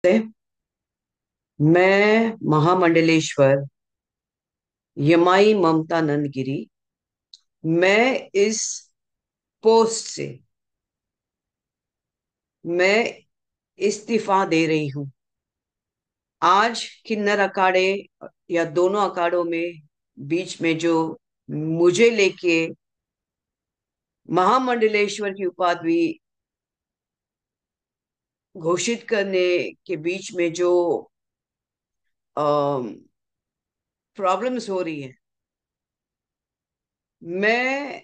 मैं महामंडलेश्वर यमाई ममता नंदगिरी। मैं इस पोस्ट से मैं इस्तीफा दे रही हूं। आज किन्नर अखाड़े या दोनों अखाड़ों में बीच में जो मुझे लेके महामंडलेश्वर की उपाधि घोषित करने के बीच में जो प्रॉब्लम्स हो रही है। मैं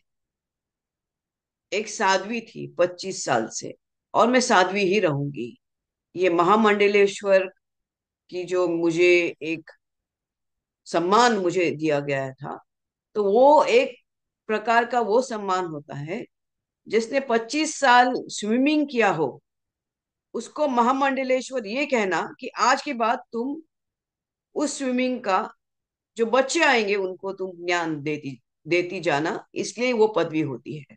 एक साध्वी थी 25 साल से, और मैं साध्वी ही रहूंगी। ये महामंडलेश्वर की जो मुझे एक सम्मान मुझे दिया गया था, तो वो एक प्रकार का वो सम्मान होता है। जिसने 25 साल स्विमिंग किया हो, उसको महामंडलेश्वर ये कहना कि आज के बाद तुम उस स्विमिंग का जो बच्चे आएंगे उनको तुम ज्ञान देती देती जाना, इसलिए वो पदवी होती है।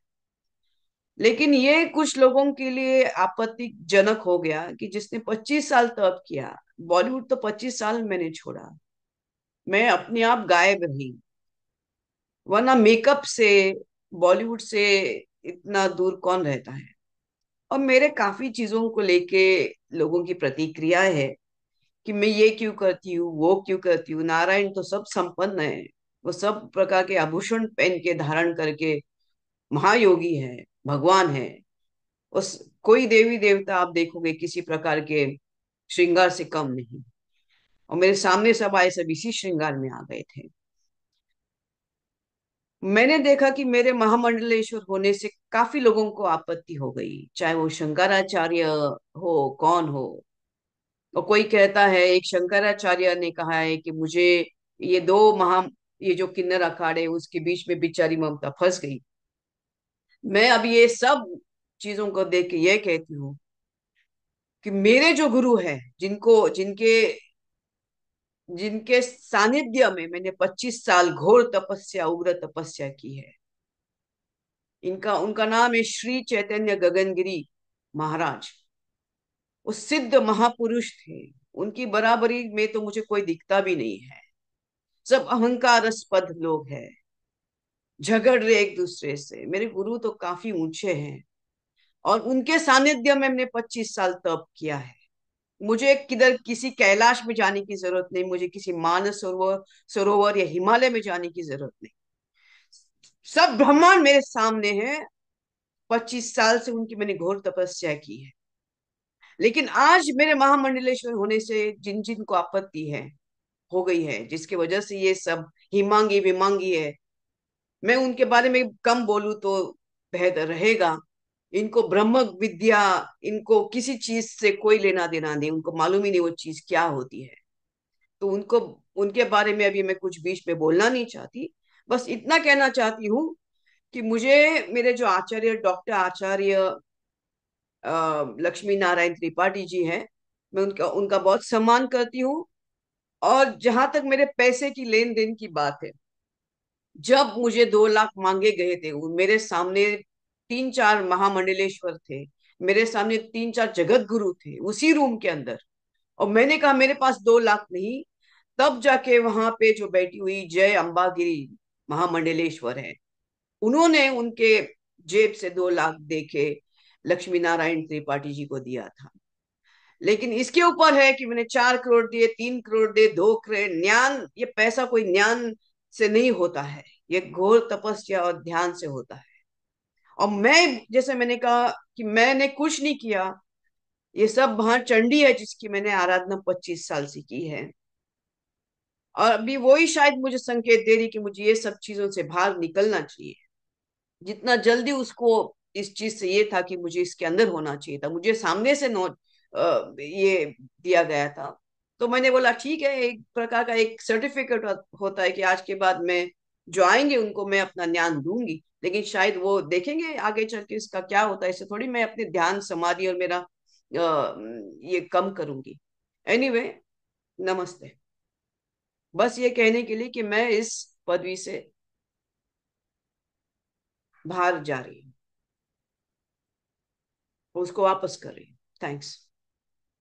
लेकिन ये कुछ लोगों के लिए आपत्तिजनक हो गया कि जिसने 25 साल तप किया। बॉलीवुड तो 25 साल मैंने छोड़ा, मैं अपने आप गायब रही, वरना मेकअप से बॉलीवुड से इतना दूर कौन रहता है। और मेरे काफी चीजों को लेके लोगों की प्रतिक्रिया है कि मैं ये क्यों करती हूँ, वो क्यों करती हूँ। नारायण तो सब संपन्न है, वो सब प्रकार के आभूषण पहन के धारण करके महायोगी है, भगवान है। उस कोई देवी देवता आप देखोगे किसी प्रकार के श्रृंगार से कम नहीं। और मेरे सामने सब आए, सब इसी श्रृंगार में आ गए थे। मैंने देखा कि मेरे महामंडलेश्वर होने से काफी लोगों को आपत्ति हो गई, चाहे वो शंकराचार्य हो, कौन हो। और कोई कहता है, एक शंकराचार्य ने कहा है कि मुझे ये दो महा ये जो किन्नर अखाड़े उसके बीच में बेचारी ममता फंस गई। मैं अब ये सब चीजों को देख के ये कहती हूँ कि मेरे जो गुरु हैं, जिनको जिनके जिनके सानिध्य में मैंने 25 साल घोर तपस्या, उग्र तपस्या की है, इनका उनका नाम है श्री चैतन्य गगनगिरी महाराज। वो सिद्ध महापुरुष थे। उनकी बराबरी में तो मुझे कोई दिखता भी नहीं है। सब अहंकारस्पद लोग हैं, झगड़ रहे एक दूसरे से। मेरे गुरु तो काफी ऊंचे हैं, और उनके सानिध्य में मैंने 25 साल तप किया है। मुझे किधर किसी कैलाश में जाने की जरूरत नहीं, मुझे किसी मानस सरोवर सरोवर या हिमालय में जाने की जरूरत नहीं। सब ब्रह्मांड मेरे सामने है। 25 साल से उनकी मैंने घोर तपस्या की है। लेकिन आज मेरे महामंडलेश्वर होने से जिन जिन को आपत्ति है, हो गई है, जिसकी वजह से ये सब हिमांगी विमांगी है, मैं उनके बारे में कम बोलूं तो बेहतर रहेगा। इनको ब्रह्म विद्या, इनको किसी चीज से कोई लेना देना नहीं, उनको मालूम ही नहीं वो चीज क्या होती है। तो उनको उनके बारे में अभी मैं कुछ बीच में बोलना नहीं चाहती। बस इतना कहना चाहती हूँ कि मुझे मेरे जो आचार्य, डॉक्टर आचार्य लक्ष्मी नारायण त्रिपाठी जी हैं, मैं उनका उनका बहुत सम्मान करती हूँ। और जहां तक मेरे पैसे की लेन देन की बात है, जब मुझे 2 लाख मांगे गए थे, मेरे सामने 3 4 महामंडलेश्वर थे, मेरे सामने 3 4 जगत गुरु थे उसी रूम के अंदर, और मैंने कहा मेरे पास 2 लाख नहीं। तब जाके वहां पे जो बैठी हुई जय अंबागिरी महामंडलेश्वर है, उन्होंने उनके जेब से 2 लाख दे के लक्ष्मी नारायण त्रिपाठी जी को दिया था। लेकिन इसके ऊपर है कि मैंने 4 करोड़ दिए, 3 करोड़ दिए, 2 करोड़। ज्ञान, ये पैसा कोई ज्ञान से नहीं होता है, ये घोर तपस्या और ध्यान से होता है। और मैं, जैसे मैंने कहा कि मैंने कुछ नहीं किया, ये सब वहां चंडी है जिसकी मैंने आराधना 25 साल से की है। और अभी वही शायद मुझे संकेत दे रही कि मुझे ये सब चीजों से बाहर निकलना चाहिए। जितना जल्दी उसको इस चीज से ये था कि मुझे इसके अंदर होना चाहिए था, मुझे सामने से नो ये दिया गया था। तो मैंने बोला ठीक है, एक प्रकार का एक सर्टिफिकेट होता है कि आज के बाद मैं जो आएंगे उनको मैं अपना ज्ञान दूंगी। लेकिन शायद वो देखेंगे आगे चल के इसका क्या होता है, इससे थोड़ी मैं अपने ध्यान समाधि और मेरा ये कम करूंगी। एनीवे, नमस्ते। बस ये कहने के लिए कि मैं इस पदवी से बाहर जा रही हूँ, उसको वापस कर रही हूँ। थैंक्स।